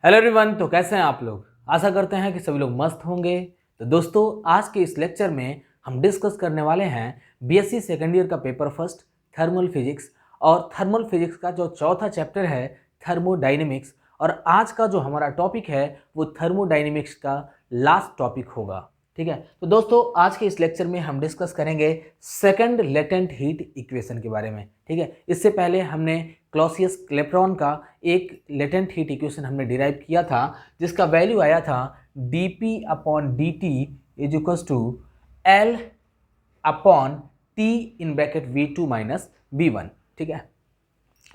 Hello everyone, तो कैसे हैं आप लोग। आशा करते हैं कि सभी लोग मस्त होंगे। तो दोस्तों, आज के इस लेक्चर में हम डिस्कस करने वाले हैं बीएससी सेकेंड ईयर का पेपर फर्स्ट थर्मल फिजिक्स और थर्मल फिजिक्स का जो चौथा चैप्टर है थर्मोडायनेमिक्स। और आज का जो हमारा टॉपिक है वो थर्मोडायनेमिक्स का लास्ट टॉपिक होगा। ठीक है, तो दोस्तों आज के इस लेक्चर में हम डिस्कस करेंगे सेकंड लेटेंट हीट इक्वेशन के बारे में। ठीक है, इससे पहले हमने क्लॉसियस क्लेपेरॉन का एक लेटेंट हीट इक्वेशन हमने डिराइव किया था जिसका वैल्यू आया था dp/dt is equal to L upon T in bracket V2 minus V1। ठीक है,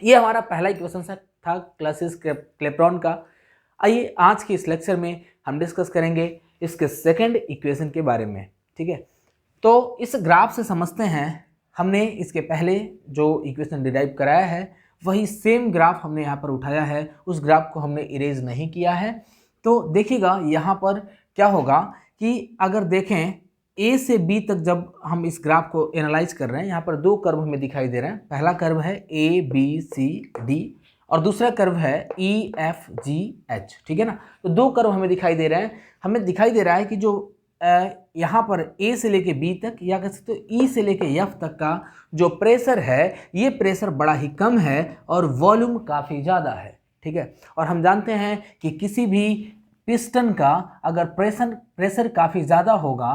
ये हमारा पहला इक्वेशन था क्लॉसियस क्लेपेरॉन का। आइए आज के इस लेक्चर में हम डिस्कस करेंगे इसके सेकंड इक्वेशन के बारे में। ठीक है, तो इस ग्राफ से समझते हैं, हमने इसके पहले जो इक्वेशन डिराइव कराया है वही सेम ग्राफ हमने यहाँ पर उठाया है, उस ग्राफ को हमने इरेज नहीं किया है। तो देखिएगा यहाँ पर क्या होगा कि अगर देखें ए से बी तक जब हम इस ग्राफ को एनालाइज कर रहे हैं, यहाँ पर दो कर्व हमें दिखाई दे रहे हैं। पहला कर्व है ए बी सी डी और दूसरा कर्व है ई एफ जी एच। ठीक है ना, तो दो कर्व हमें दिखाई दे रहे हैं। हमें दिखाई दे रहा है कि जो यहाँ पर ए से लेके बी तक या कह सकते हो ई से लेके एफ तक का जो प्रेशर है ये प्रेशर बड़ा ही कम है और वॉल्यूम काफ़ी ज़्यादा है। ठीक है, और हम जानते हैं कि किसी भी पिस्टन का अगर प्रेशर काफ़ी ज़्यादा होगा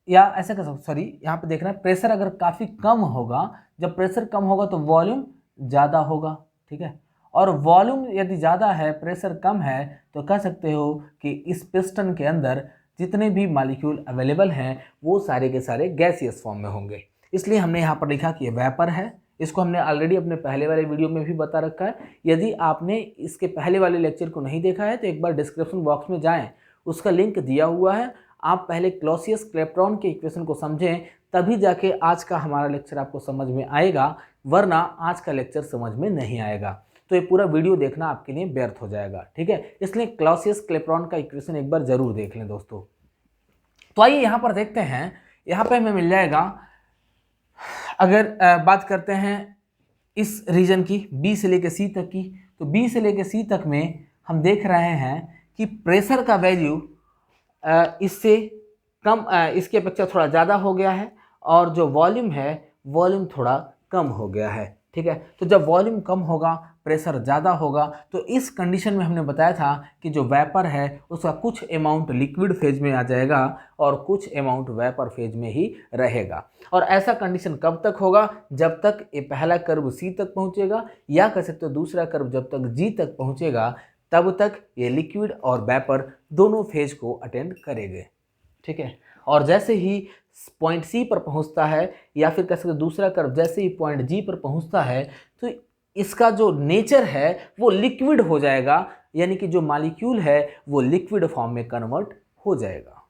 या ऐसा कर सकते, सॉरी यहाँ पे देख रहे हैं प्रेशर अगर काफ़ी कम होगा, जब प्रेशर कम होगा तो वॉल्यूम ज़्यादा होगा। ठीक है, और वॉल्यूम यदि ज़्यादा है प्रेशर कम है तो कह सकते हो कि इस पिस्टन के अंदर जितने भी मॉलिक्यूल अवेलेबल हैं वो सारे के सारे गैसियस फॉर्म में होंगे। इसलिए हमने यहाँ पर लिखा कि ये वेपर है। इसको हमने ऑलरेडी अपने पहले वाले वीडियो में भी बता रखा है। यदि आपने इसके पहले वाले लेक्चर को नहीं देखा है तो एक बार डिस्क्रिप्शन बॉक्स में जाएँ, उसका लिंक दिया हुआ है। आप पहले क्लॉसियस क्लेपेरॉन के इक्वेशन को समझें, तभी जाके आज का हमारा लेक्चर आपको समझ में आएगा, वरना आज का लेक्चर समझ में नहीं आएगा। तो ये पूरा वीडियो देखना आपके लिए व्यर्थ हो जाएगा। ठीक है, इसलिए क्लॉसियस क्लेपेरॉन का इक्वेशन एक बार जरूर देख लें दोस्तों। तो आइए यहाँ पर देखते हैं, यहाँ पे हमें मिल जाएगा, अगर बात करते हैं इस रीजन की बी से लेकर सी तक की, तो बी से लेकर सी तक में हम देख रहे हैं कि प्रेशर का वैल्यू इससे कम, इसकी अपेक्षा थोड़ा ज़्यादा हो गया है और जो वॉल्यूम है वॉल्यूम थोड़ा कम हो गया है। ठीक है, तो जब वॉल्यूम कम होगा प्रेशर ज़्यादा होगा, तो इस कंडीशन में हमने बताया था कि जो वेपर है उसका कुछ अमाउंट लिक्विड फेज में आ जाएगा और कुछ अमाउंट वेपर फेज में ही रहेगा। और ऐसा कंडीशन कब तक होगा, जब तक ये पहला कर्व सी तक पहुँचेगा या कह सकते हो दूसरा कर्व जब तक जी तक पहुँचेगा, तब तक ये लिक्विड और वेपर दोनों फेज को अटेंड करेंगे। ठीक है, और जैसे ही पॉइंट सी पर पहुंचता है या फिर कह सकते दूसरा कर्व जैसे ही पॉइंट जी पर पहुंचता है तो इसका जो नेचर है वो लिक्विड हो जाएगा, यानी कि जो मॉलिक्यूल है वो लिक्विड फॉर्म में कन्वर्ट हो जाएगा।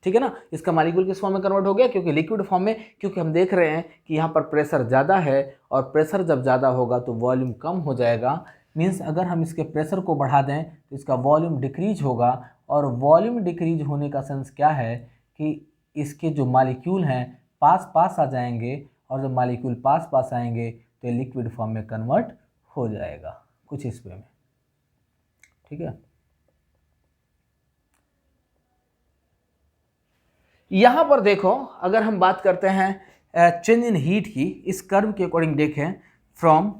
ठीक है ना, इसका मॉलिक्यूल किस फॉर्म में कन्वर्ट हो गया, क्योंकि लिक्विड फॉर्म में, क्योंकि हम देख रहे हैं कि यहाँ पर प्रेशर ज़्यादा है और प्रेशर जब ज़्यादा होगा तो वॉल्यूम कम हो जाएगा। मीन्स अगर हम इसके प्रेशर को बढ़ा दें तो इसका वॉल्यूम डिक्रीज होगा, और वॉल्यूम डिक्रीज होने का सेंस क्या है कि इसके जो मॉलिक्यूल हैं पास पास आ जाएंगे, और जब मॉलिक्यूल पास पास आएंगे तो ये लिक्विड फॉर्म में कन्वर्ट हो जाएगा कुछ इस वे में। ठीक है, यहाँ पर देखो, अगर हम बात करते हैं चेंज इन हीट की, इस कर्व के अकॉर्डिंग देखें, from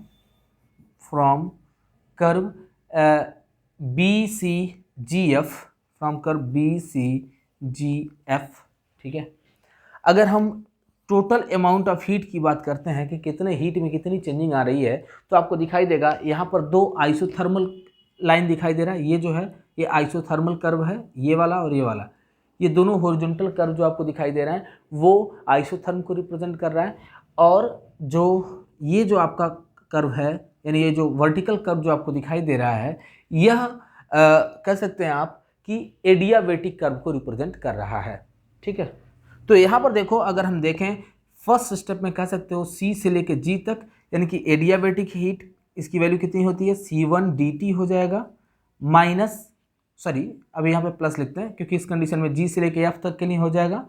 curve B C G F, from curve B C G F. ठीक है, अगर हम टोटल अमाउंट ऑफ हीट की बात करते हैं कि कितने हीट में कितनी चेंजिंग आ रही है, तो आपको दिखाई देगा यहाँ पर दो आइसोथर्मल लाइन दिखाई दे रहा है। ये जो है ये आइसोथर्मल कर्व है, ये वाला और ये वाला, ये दोनों हॉरिजॉन्टल कर्व जो आपको दिखाई दे रहा है वो आइसोथर्म को रिप्रेजेंट कर रहा है। और जो ये जो आपका कर्व है, यानी ये जो वर्टिकल कर्व जो आपको दिखाई दे रहा है, यह कह सकते हैं आप कि एडियाबेटिक कर्व को रिप्रेजेंट कर रहा है। ठीक है, तो यहाँ पर देखो, अगर हम देखें फर्स्ट स्टेप में कह सकते हो सी से लेके जी तक, यानी कि एडियाबेटिक हीट, इसकी वैल्यू कितनी होती है, C1 dt हो जाएगा माइनस, सॉरी अभी यहाँ पे प्लस लिखते हैं क्योंकि इस कंडीशन में जी से लेके एफ तक के लिए हो जाएगा।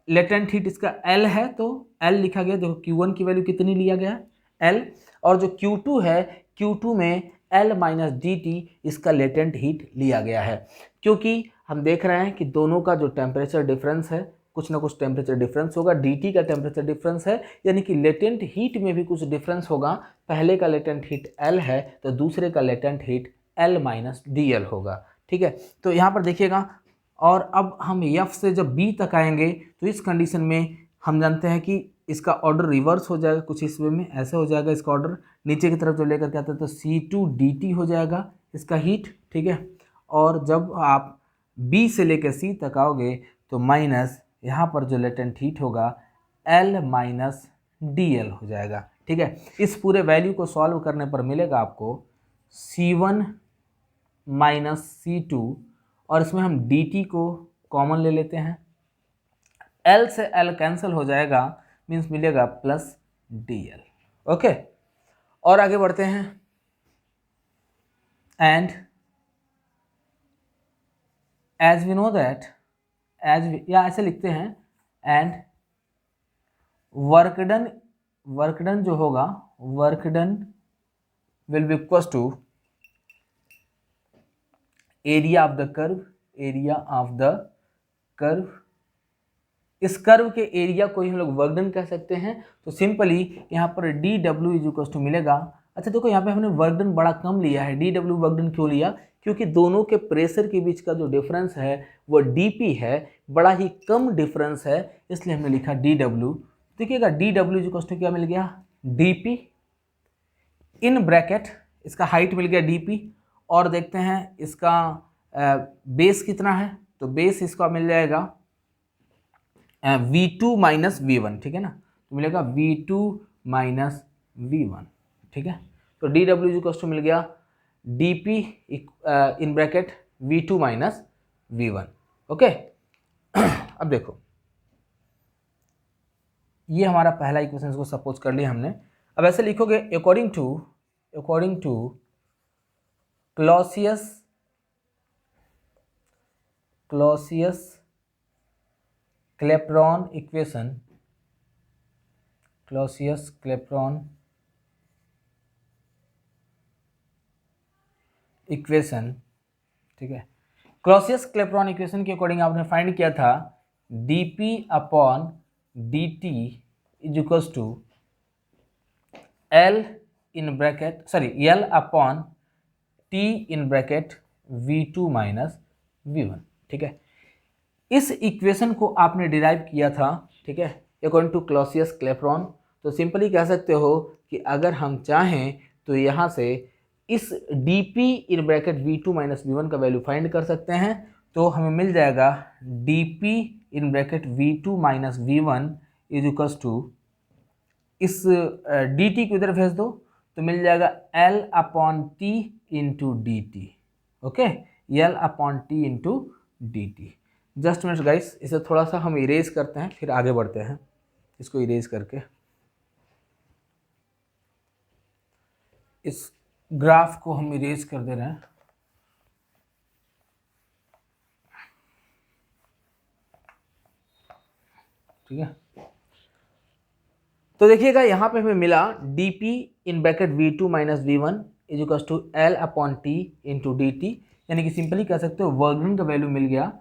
लेटेंट हीट इसका L है तो L लिखा गया, देखो Q1 की वैल्यू कितनी लिया गया है L, और जो Q2 है Q2 में L माइनस डी टी इसका लेटेंट हीट लिया गया है, क्योंकि हम देख रहे हैं कि दोनों का जो टेम्परेचर डिफरेंस है, कुछ ना कुछ टेम्परेचर डिफरेंस होगा, dt का टेम्परेचर डिफरेंस है, यानी कि लेटेंट हीट में भी कुछ डिफरेंस होगा। पहले का लेटेंट हीट L है तो दूसरे का latent heat L minus d L होगा। ठीक है, तो यहाँ पर देखिएगा, और अब हम F से जब B तक आएंगे तो इस कंडीशन में हम जानते हैं कि इसका ऑर्डर रिवर्स हो जाएगा, कुछ इस वे में ऐसे हो जाएगा। इसका ऑर्डर नीचे की तरफ जो लेकर के आते हैं तो C2dt हो जाएगा इसका हीट। ठीक है, और जब आप B से लेकर C तक आओगे तो माइनस यहाँ पर जो लेटेंट हीट होगा L माइनस डी एल हो जाएगा। ठीक है, इस पूरे वैल्यू को सॉल्व करने पर मिलेगा आपको C1 माइनस C2, और इसमें हम dt को कॉमन ले लेते हैं, L से L कैंसिल हो जाएगा, मीन्स मिलेगा प्लस dl। ओके, और आगे बढ़ते हैं, and as we know that, या ऐसे लिखते हैं, एंड वर्क डन जो होगा, work done will be equal to area of the curve, इस कर्व के एरिया को ही हम लोग वर्क डन कह सकते हैं। तो सिंपली यहाँ पर D W is equal to मिलेगा। अच्छा देखो, यहाँ पे हमने वर्क डन बड़ा कम लिया है, डी डब्ल्यू वर्क डन क्यों लिया, क्योंकि दोनों के प्रेशर के बीच का जो डिफरेंस है वो dp है, बड़ा ही कम डिफरेंस है, इसलिए हमने लिखा dw। देखिएगा dw इक्वल टू क्या मिल गया, dp इन ब्रैकेट, इसका हाइट मिल गया dp, और देखते हैं इसका बेस कितना है, तो बेस इसका मिल जाएगा v2 माइनस वी1। ठीक है ना, तो मिलेगा v2 माइनस वी1। ठीक है, तो dw इक्वल टू मिल गया dp in bracket v2 minus V1. Okay, अब देखो, ये हमारा पहला इक्वेशन को सपोज कर लिया हमने। अब ऐसे लिखोगे, according to Clausius Clapeyron equation, ठीक है, क्लॉसियस क्लेपेरॉन इक्वेशन के अकॉर्डिंग आपने फाइंड किया था dp upon dt is equals to L upon T in bracket v2 minus v1। ठीक है, इस इक्वेशन को आपने डिराइव किया था, ठीक है, अकॉर्डिंग टू क्लॉसियस क्लेपेरॉन। तो सिंपली कह सकते हो कि अगर हम चाहें तो यहाँ से इस dp in bracket v2 minus V one का वैल्यू फाइंड कर सकते हैं। तो हमें मिल जाएगा dp in bracket v2 minus V one is equals to, इस dt को इधर भेज दो तो मिल जाएगा L upon T into D T. Okay, L upon T into D T. Just minute guys, इसे थोड़ा सा हम इरेज करते हैं, फिर आगे बढ़ते हैं। इसको इरेज करके इस ग्राफ को हम इरेज कर दे रहे हैं। ठीक है, तो देखिएगा यहाँ पे हमें मिला dp in bracket v2 minus V one is equal to L upon T into D T, यानी कि सिंपली कह सकते हो वर्क डन का वैल्यू मिल गया।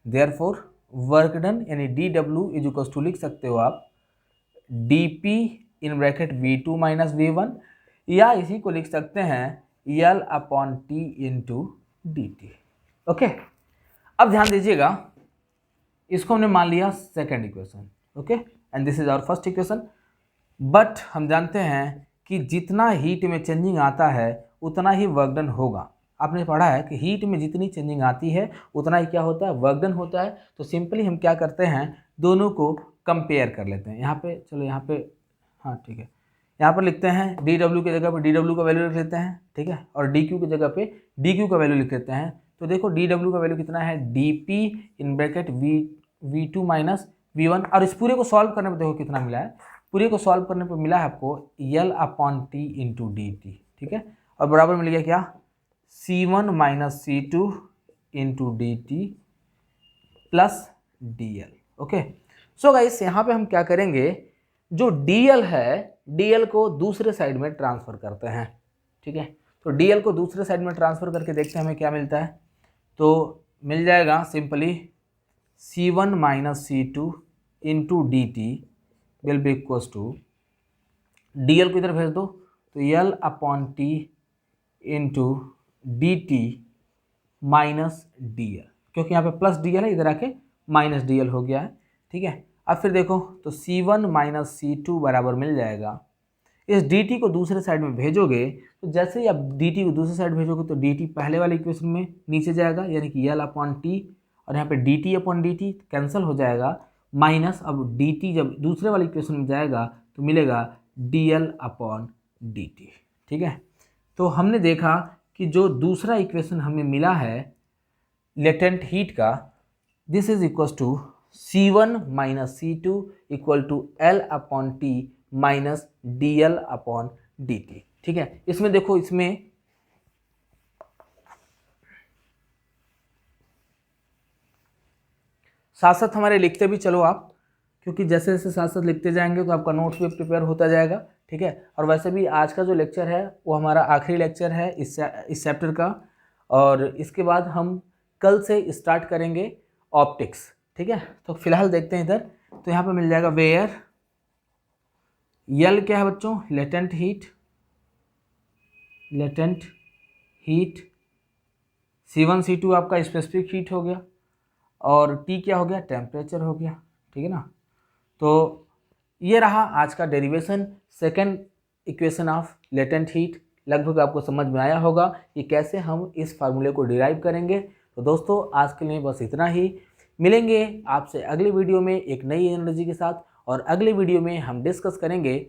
देयरफॉर वर्क डन यानी dw इज इक्वल टू लिख सकते हो आप dp in bracket v2 minus V one, या इसी को लिख सकते हैं L upon T into D T. Okay, अब ध्यान दीजिएगा, इसको हमने मान लिया second equation. Okay, and this is our first equation. But हम जानते हैं कि जितना हीट में चेंजिंग आता है उतना ही वर्क डन होगा। आपने पढ़ा है कि हीट में जितनी चेंजिंग आती है उतना ही क्या होता है, वर्क डन होता है। तो सिंपली हम क्या करते हैं, दोनों को कंपेयर कर लेते हैं। यहाँ पे चलो, यहाँ पे हाँ ठीक है, यहाँ पर लिखते हैं dw की जगह पे dw का वैल्यू लिख लेते हैं, ठीक है, और dq की जगह पे dq का वैल्यू लिख लेते हैं। तो देखो dw का वैल्यू कितना है, dp in bracket v2 minus v1, और इस पूरे को सॉल्व करने पर देखो कितना मिला है, पूरे को सॉल्व करने पर मिला है आपको L upon T into D T. ठीक है, और बराबर मिल गया क्या, C1 minus C2 into D T plus DL। Okay, so guys यहाँ पे हम क्या करेंगे, जो DL है DL को दूसरे साइड में ट्रांसफ़र करते हैं। ठीक है, तो dl को दूसरे साइड में ट्रांसफ़र करके देखते हैं हमें क्या मिलता है। तो मिल जाएगा simply C1 minus C2 into D t will be equals to, dl को इधर भेज दो तो L upon T into D t minus d l, क्योंकि यहाँ पे प्लस डी एल है, इधर आके माइनस डी एल हो गया है। ठीक है, अब फिर देखो तो C1 माइनस C2 बराबर मिल जाएगा, इस dt को दूसरे साइड में भेजोगे तो जैसे ही आप dt को दूसरे साइड भेजोगे तो dt पहले वाले इक्वेशन में नीचे जाएगा, यानी कि L अपॉन टी, और यहाँ पे dt अपॉन dt कैंसिल हो जाएगा, माइनस अब dt जब दूसरे वाले इक्वेशन में जाएगा तो मिलेगा dl अपॉन dt। ठीक है, तो हमने देखा कि जो दूसरा इक्वेशन हमें मिला है लेटेंट हीट का, this is equal to C1 minus C2 equal to L upon टी माइनस DL अपॉन dt। ठीक है, इसमें देखो, इसमें साथ साथ हमारे लिखते भी चलो आप, क्योंकि जैसे जैसे साथ साथ लिखते जाएंगे तो आपका नोट्स भी प्रिपेयर होता जाएगा। ठीक है, और वैसे भी आज का जो लेक्चर है वो हमारा आखिरी लेक्चर है इस चैप्टर का, और इसके बाद हम कल से स्टार्ट करेंगे ऑप्टिक्स। ठीक है, तो फिलहाल देखते हैं इधर, तो यहाँ पे मिल जाएगा वेयर यल क्या है बच्चों, लेटेंट हीट, C1 C2 आपका स्पेसिफिक हीट हो गया, और T क्या हो गया, टेम्परेचर हो गया। ठीक है ना, तो ये रहा आज का derivation, second equation of latent heat. लगभग आपको समझ में आया होगा कि कैसे हम इस फार्मूले को डिराइव करेंगे। तो दोस्तों आज के लिए बस इतना ही, मिलेंगे आपसे अगली वीडियो में एक नई एनर्जी के साथ, और अगले वीडियो में हम डिस्कस करेंगे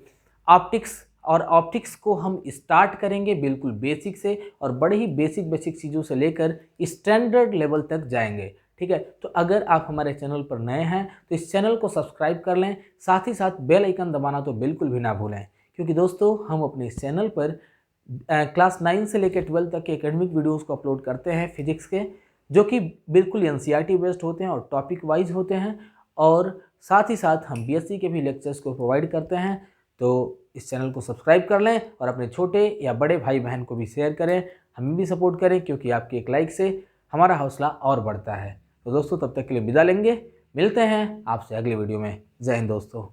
ऑप्टिक्स, और ऑप्टिक्स को हम स्टार्ट करेंगे बिल्कुल बेसिक से, और बड़े ही बेसिक चीज़ों से लेकर स्टैंडर्ड लेवल तक जाएंगे। ठीक है, तो अगर आप हमारे चैनल पर नए हैं तो इस चैनल को सब्सक्राइब कर लें, साथ ही साथ बेल आइकन दबाना तो बिल्कुल भी ना भूलें, क्योंकि दोस्तों हम अपने इस चैनल पर क्लास 9 से लेकर 12 तक के एकेडमिक वीडियोस को अपलोड करते हैं फिजिक्स के, जो कि बिल्कुल एनसीईआरटी बेस्ड होते हैं और टॉपिक वाइज होते हैं, और साथ ही साथ हम बीएससी के भी लेक्चर्स को प्रोवाइड करते हैं। तो इस चैनल को सब्सक्राइब कर लें और अपने छोटे या बड़े भाई बहन को भी शेयर करें, हमें भी सपोर्ट करें, क्योंकि आपके एक लाइक से हमारा हौसला और बढ़ता है। तो दोस्तों तब तक के लिए विदा लेंगे, मिलते हैं आपसे अगले वीडियो में। जय हिंद दोस्तों।